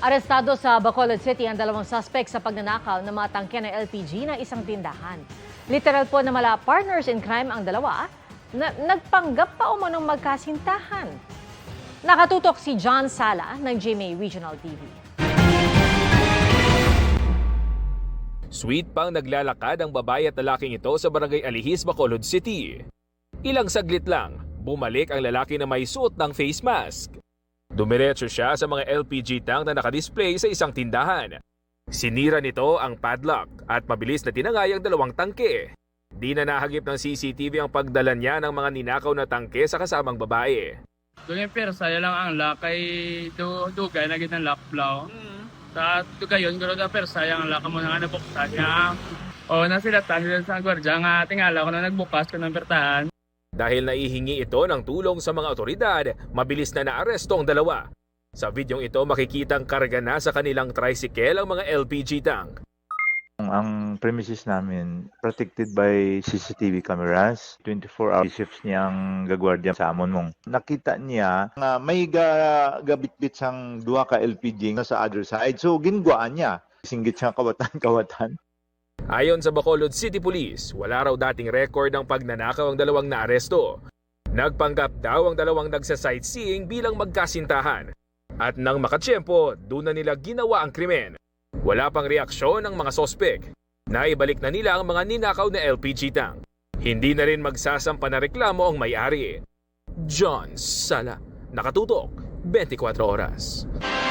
Arestado sa Bacolod City ang dalawang suspect sa pagnanakaw ng mga tangke ng LPG ng isang tindahan. Literal po na mala partners in crime ang dalawa na nagpanggap pa umanong magkasintahan. Nakatutok si John Sala ng GMA Regional TV. Sweet pang naglalakad ang babae at lalaking ito sa barangay Alihis, Bacolod City. Ilang saglit lang, bumalik ang lalaki na may suot ng face mask. Dumiretso siya sa mga LPG tank na nakadisplay sa isang tindahan. Sinira nito ang padlock at mabilis na tinangay ang dalawang tangke. Di na nahagip ng CCTV ang pagdala niya ng mga ninakaw na tangke sa kasamang babae. Doon yung persa, lang ang lakay dugay na gitang lakplaw. Sa dugayon, gano'n na persa, yung laka mo na nabuksan niya. O nasilatan nila sa gwardya nga tingala ko na nagbukas ko ng pertahan. Dahil naihingi ito ng tulong sa mga otoridad, mabilis na naaresto ang dalawa. Sa videong ito makikitang karga na sa kanilang tricycle ang mga LPG tank. Ang premises namin protected by CCTV cameras. 24-hour shifts niyang gagwardya sa amon mong. Nakita niya nga may gabitbit sang duha ka LPG na sa other side. So ginguaan niya. Singgit siya kawatan-kawatan. Ayon sa Bacolod City Police, wala raw dating record ng pagnanakaw ang dalawang naaresto. Nagpanggap daw ang dalawang nagsa-sightseeing bilang magkasintahan. At nang makatsyempo, doon na nila ginawa ang krimen. Wala pang reaksyon ng mga sospek. Naibalik na nila ang mga ninakaw na LPG tank. Hindi na rin magsasampa na reklamo ang may-ari. John Sala, nakatutok, 24 oras.